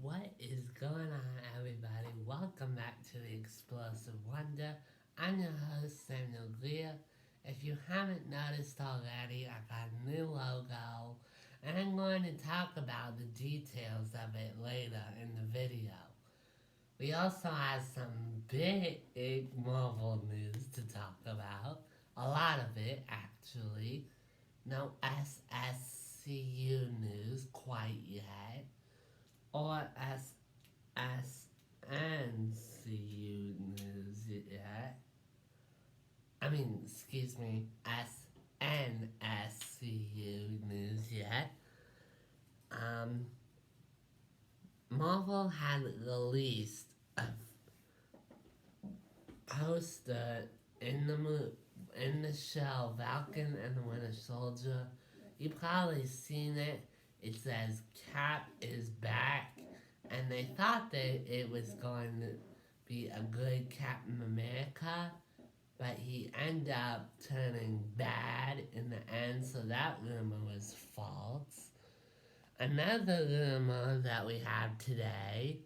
What is going on, everybody? Welcome back to the Explosive Wonder. I'm your host, Samuel Greer. If you haven't noticed already, I got a new logo, and I'm going to talk about the details of it later in the video. We also have some big Marvel news to talk about. A lot of it, actually. No SSCU news quite yet. Or SNCU news yet. Excuse me, SNSCU news yet. Um, Marvel had released a poster in the show Falcon and the Winter Soldier. You probably seen it. It says Cap is back, and they thought that it was going to be a good Captain America, but he ended up turning bad in the end, so that rumor was false. Another rumor that we have today,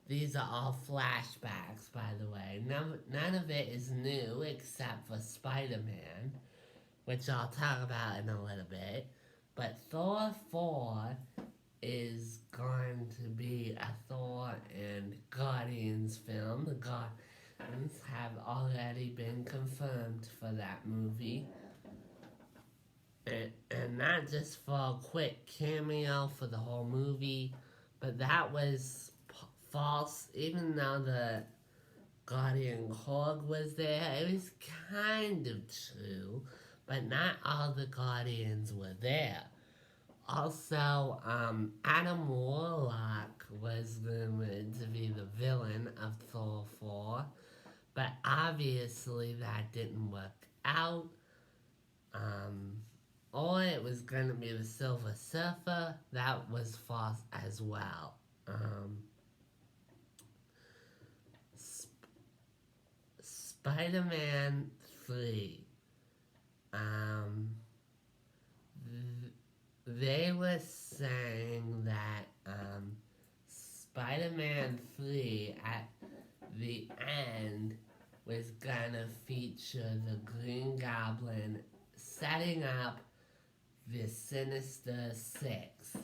these are all flashbacks, by the way. None of it is new except for Spider Man, which I'll talk about in a little bit. But Thor 4 is going to be a Thor and Guardians film. The Guardians have already been confirmed for that movie. And not just for a quick cameo for the whole movie, but that was false. Even though the Guardian Korg was there, it was kind of true, but not all the Guardians were there. Also, Adam Warlock was rumored to be the villain of Thor 4, but obviously that didn't work out. Or it was going to be the Silver Surfer. That was false as well. Spider-Man 3. They were saying that Spider-Man 3 at the end was gonna feature the Green Goblin setting up the Sinister Six.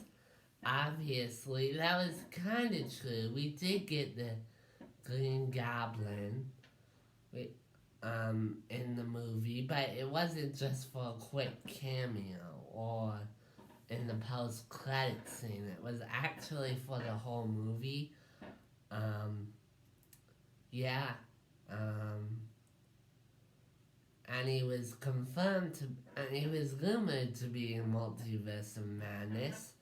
Obviously, that was kind of true. We did get the Green Goblin in the movie, but it wasn't just for a quick cameo or in the post-credit scene. It was actually for the whole movie. Yeah. And he was rumored to be in Multiverse of Madness,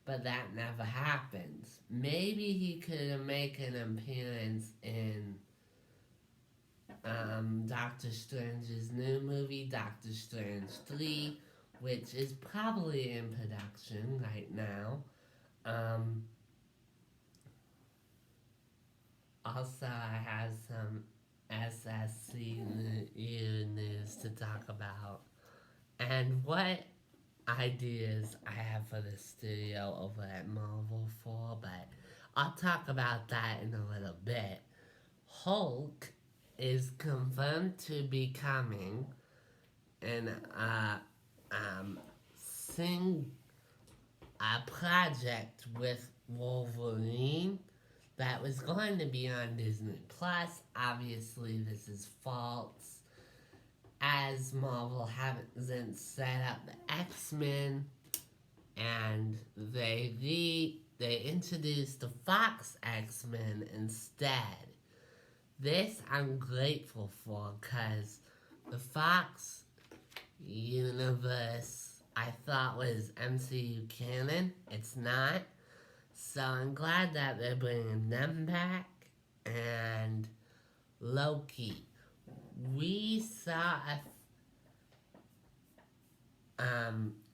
but that never happened. Maybe he could make an appearance in Doctor Strange's new movie, Doctor Strange 3, which is probably in production right now. Also, I have some SSCU news to talk about. And what ideas I have for the studio over at Marvel 4, but I'll talk about that in a little bit. Hulk is confirmed to be coming in a project with Wolverine that was going to be on Disney Plus. Obviously, this is false, as Marvel hasn't set up the X-Men, and they introduced the Fox X-Men instead. This I'm grateful for, because the Fox universe I thought was MCU canon. It's not. So I'm glad that they're bringing them back. And Loki.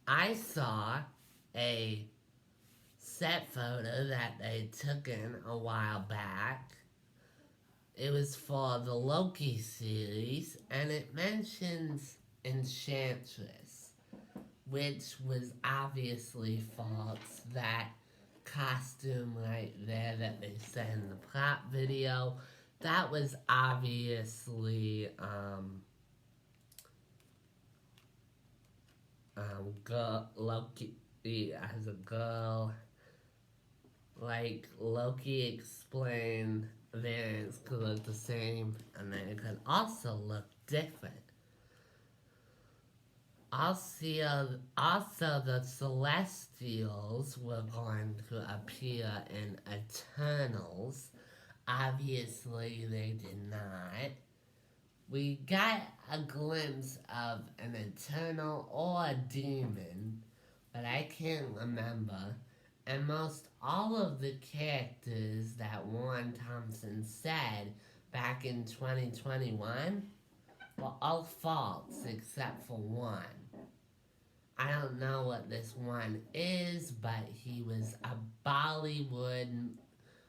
I saw a set photo that they took in a while back. It was for the Loki series, and it mentions Enchantress, which was obviously false. That costume right there that they said in the prop video, that was obviously Loki as a girl. Like Loki explained, variants could look the same, and they could also look different. Also, the Celestials were going to appear in Eternals. Obviously, they did not. We got a glimpse of an Eternal or a demon, but I can't remember. And most all of the characters that Warren Thompson said back in 2021 were all false except for one. I don't know what this one is, but he was a Bollywood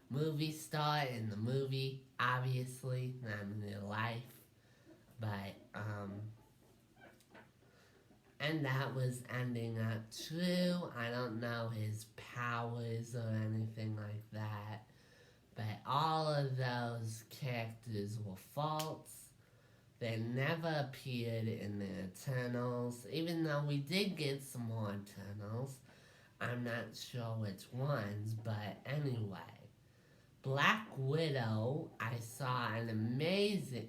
movie star in the movie, obviously, not in real life. But, and that was ending up true. I don't know his powers or anything like that. But all of those characters were false. They never appeared in the Eternals, even though we did get some more Eternals. I'm not sure which ones, but anyway. Black Widow, I saw an amazing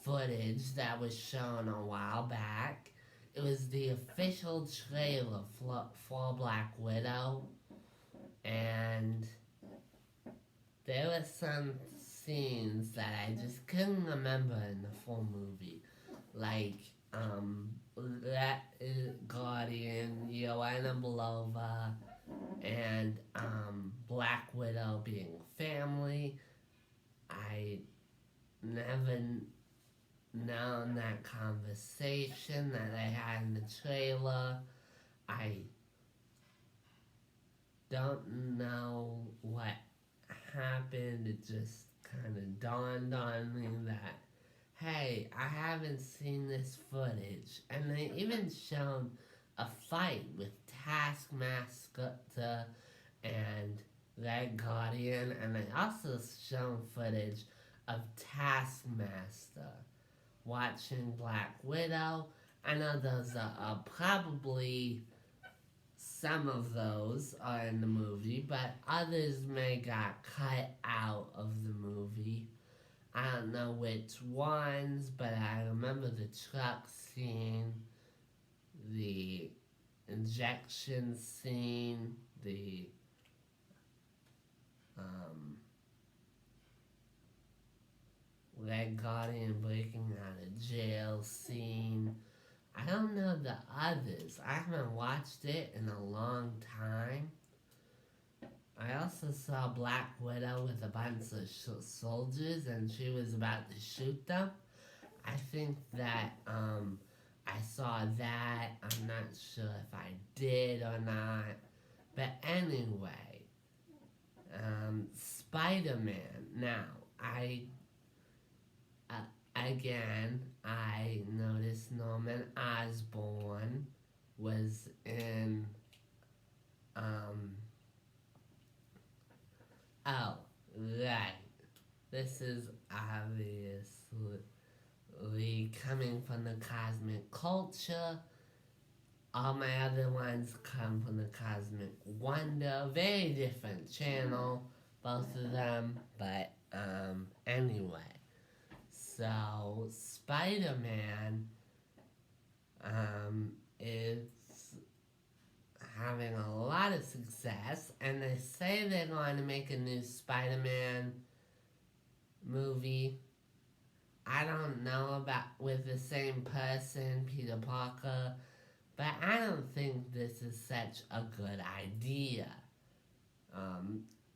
footage that was shown a while back. It was the official trailer for Black Widow, and there were some scenes that I just couldn't remember in the full movie. Like, that Guardian, Yelena Belova, and, Black Widow being family. I never known that conversation that I had in the trailer. I don't know what happened. It just kind of dawned on me that, hey, I haven't seen this footage. And they even shown a fight with Taskmaster and Red Guardian, and they also shown footage of Taskmaster watching Black Widow. I know those are probably some of those are in the movie, but others may got cut out of the movie. I don't know which ones, but I remember the truck scene, the injection scene, the Red Guardian breaking out of jail scene. I don't know the others. I haven't watched it in a long time. I also saw Black Widow with a bunch of soldiers, and she was about to shoot them. I think that I saw that. I'm not sure if I did or not. But anyway, Spider-Man. Now, I noticed Norman Osborn was in, oh, right. This is obviously coming from the Cosmic Culture. All my other ones come from the Cosmic Wonder. Very different channel, both of them. But, anyway. So, Spider-Man, is having a lot of success, and they say they're going to make a new Spider-Man movie. I don't know about with the same person, Peter Parker, but I don't think this is such a good idea.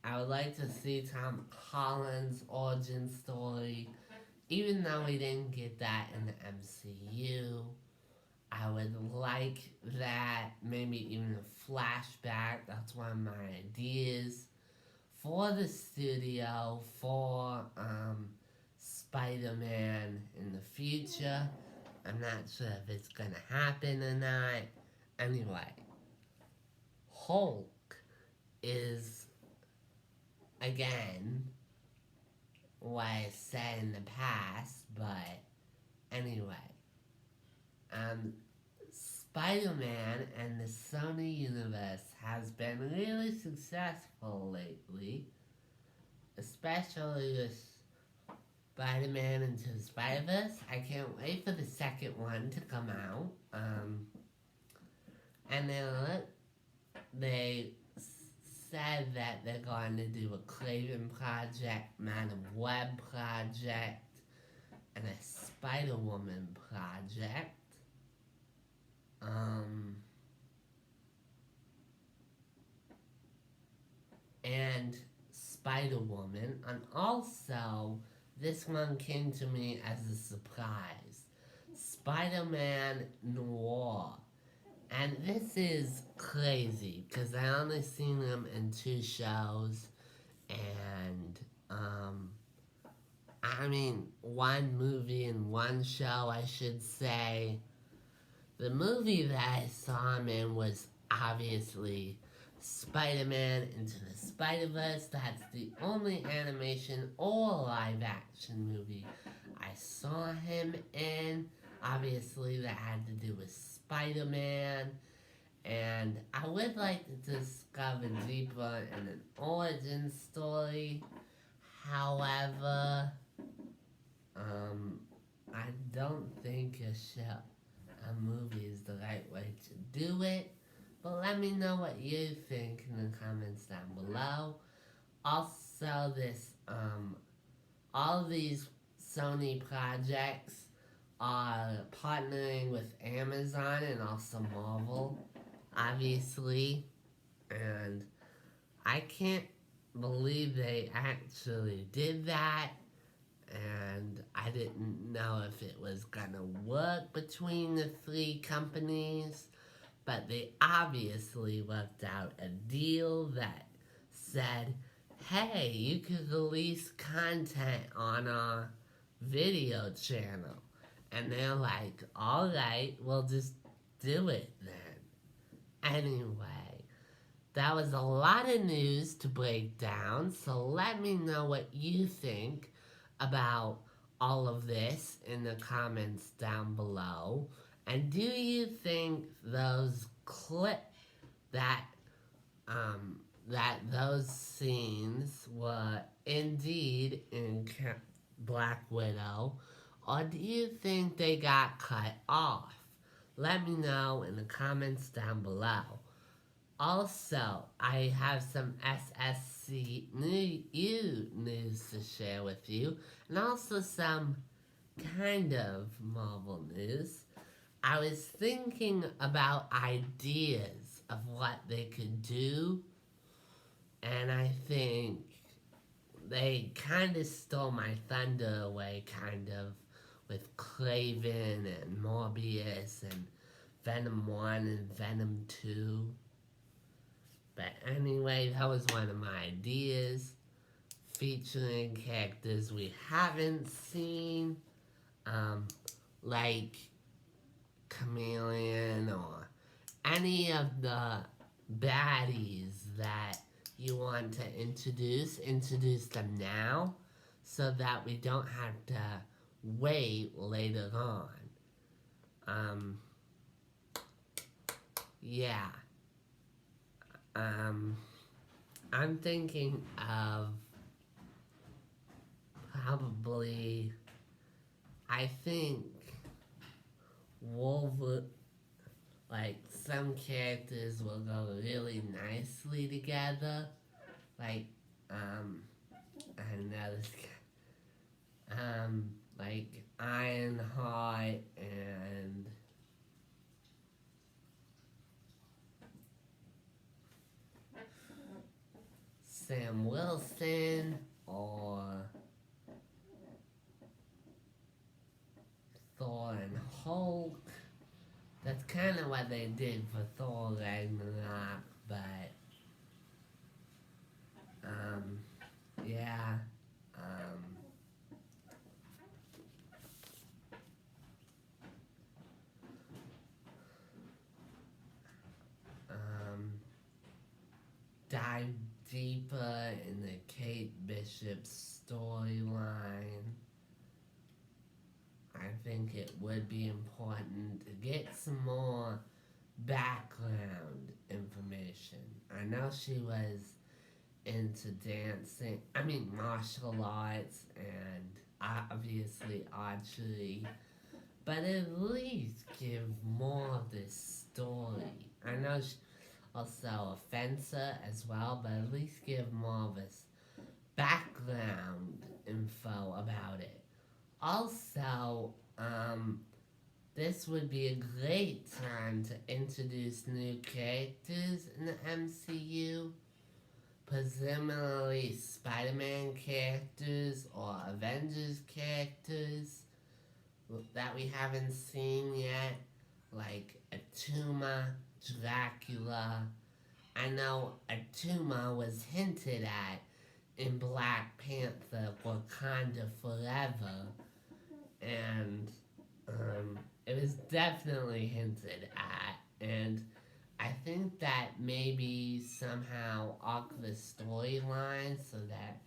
I would like to see Tom Holland's origin story. Even though we didn't get that in the MCU, I would like that, maybe even a flashback. That's one of my ideas for the studio, for Spider-Man in the future. I'm not sure if it's gonna happen or not. Anyway, Hulk is, again, what I said in the past, but anyway. Spider-Man and the Sony universe has been really successful lately, especially with Spider-Man Into the Spider-Verse. I can't wait for the second one to come out. And then they said that they're going to do a Craven project, Man of Web project, and a Spider-Woman project. And Spider-Woman, and also this one came to me as a surprise. Spider-Man Noir. And this is crazy because I only seen him in 2 shows, and I mean 1 movie and 1 show, I should say. The movie that I saw him in was obviously Spider-Man Into the Spider-Verse. That's the only animation or live action movie I saw him in. Obviously that had to do with Spider-Man. And I would like to discover deeper in an origin story. However, I don't think a movie is the right way to do it. But let me know what you think in the comments down below. Also, all these Sony projects are partnering with Amazon and also Marvel, obviously. And I can't believe they actually did that. And I didn't know if it was gonna work between the 3 companies, but they obviously worked out a deal that said, hey, you could release content on our video channel. And they're like, alright, we'll just do it then. Anyway, that was a lot of news to break down, so let me know what you think about all of this in the comments down below. And do you think those that those scenes were indeed in Black Widow, or do you think they got cut off? Let me know in the comments down below. Also, I have some SSC news to share with you, and also some kind of Marvel news. I was thinking about ideas of what they could do, and I think they kind of stole my thunder away, with Craven and Morbius and Venom 1 and Venom 2. But anyway, that was one of my ideas, featuring characters we haven't seen, like Chameleon or any of the baddies that you want to introduce them now, so that we don't have to wait later on. Yeah. I'm thinking of probably, I think like some characters will go really nicely together. Like, I don't know this guy. Like Ironheart and Sam Wilson, or Thor and Hulk. That's kind of what they did for Thor Ragnarok, but yeah, dive deeper in the Kate Bishop storyline, I think it would be important to get some more background information. I know she was into dancing, martial arts and obviously archery, but at least give more of this story. I know she's also a fencer as well, but at least give more of this background info about it. Also, this would be a great time to introduce new characters in the MCU. Presumably Spider-Man characters or Avengers characters that we haven't seen yet, like Atuma, Dracula. I know Atuma was hinted at in Black Panther Wakanda Forever, and it was definitely hinted at, and I think that maybe somehow arc the storyline so that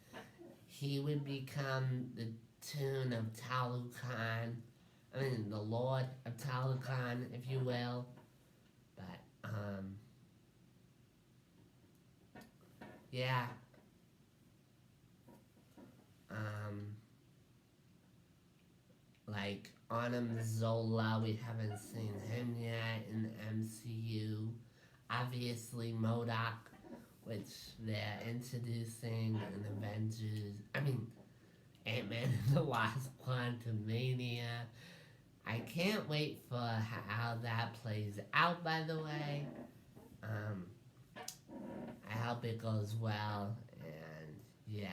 he would become the Tune of Talokan, the Lord of Talokan, if you will. But, yeah. Like Autumn Zola, we haven't seen him yet in the MCU. Obviously MODOK, which they're introducing in Avengers, Ant-Man and the Wasp Quantumania. I can't wait for how that plays out, by the way. I hope it goes well, and yeah.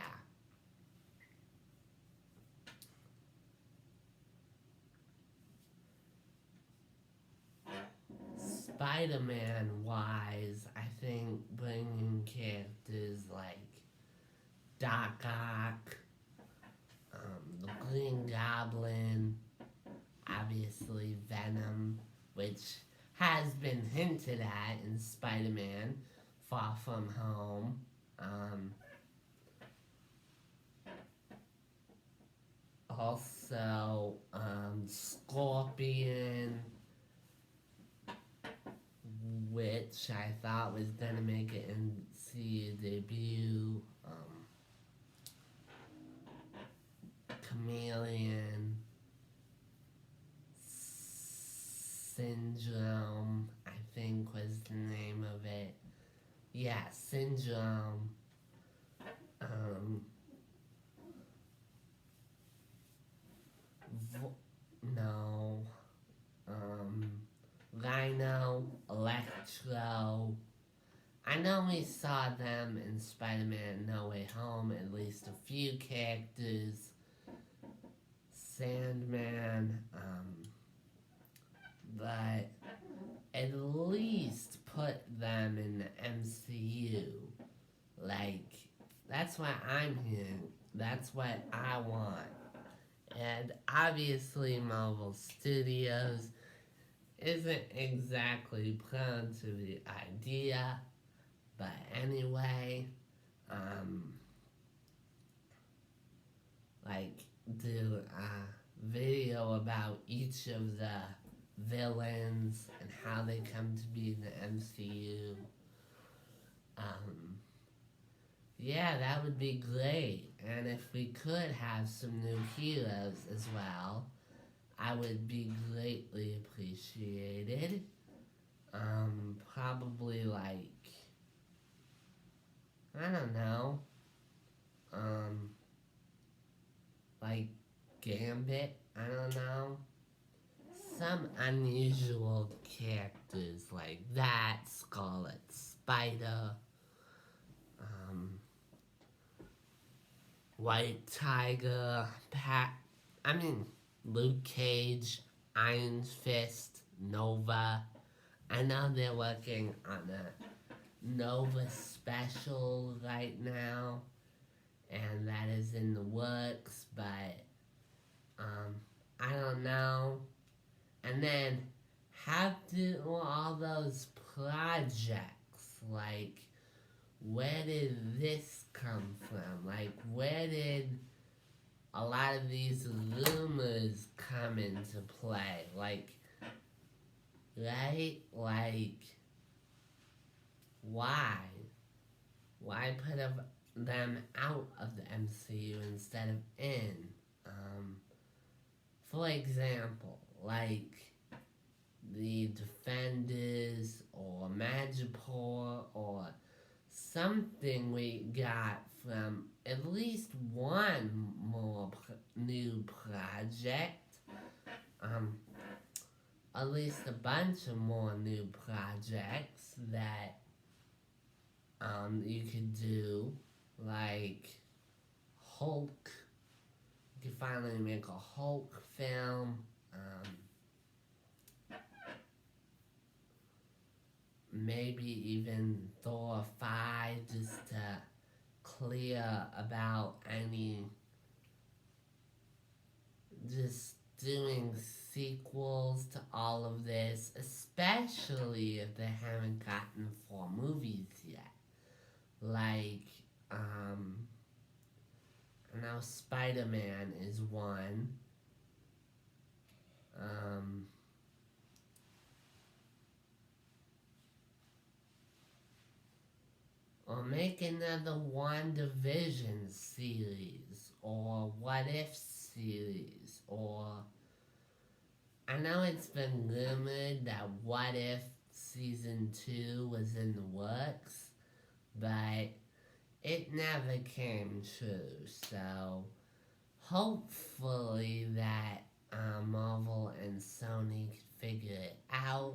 Spider-Man wise, I think bringing characters like Doc Ock, the Green Goblin, obviously Venom, which has been hinted at in Spider-Man Far From Home. Also, Scorpion, which I thought was gonna make it MCU debut. Chameleon, Syndrome, I think was the name of it. Yeah, Syndrome. No. Rhino, Electro. I know we saw them in Spider-Man No Way Home, at least a few characters. Sandman, but at least put them in the MCU. Like, that's what I'm hearing. That's what I want. And obviously Marvel Studios isn't exactly prone to the idea, but anyway, do a video about each of the villains and how they come to be in the MCU. Yeah, that would be great. And if we could have some new heroes as well, I would be greatly appreciated. Probably like, I don't know, like Gambit, I don't know. Some unusual characters like that, Scarlet Spider, White Tiger, Luke Cage, Iron Fist, Nova. I know they're working on a Nova special right now, and that is in the works, but I don't know. And then how do all those projects like where did this come from? Like, where did a lot of these rumors come into play? Like, right? Like, why? Why put them out of the MCU instead of in? For example, like the Defenders or Madripoor or something we got from at least one more new project. At least a bunch of more new projects that you could do, like Hulk. You could finally make a Hulk film. Maybe even Thor 5 just to clear about any. Just doing sequels to all of this, especially if they haven't gotten 4 movies yet. Like, I know Spider-Man is one. Or make another WandaVision series, or What If series, or I know it's been rumored that What If Season 2 was in the works, but it never came true, so hopefully that Marvel and Sony can figure it out.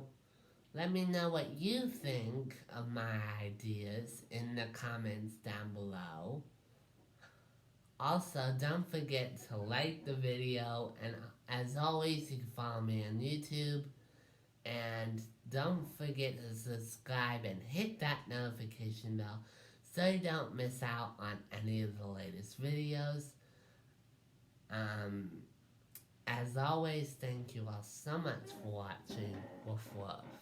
Let me know what you think of my ideas in the comments down below. Also, don't forget to like the video, and as always, you can follow me on YouTube. And don't forget to subscribe and hit that notification bell so you don't miss out on any of the latest videos. As always, thank you all so much for watching. Woof woof.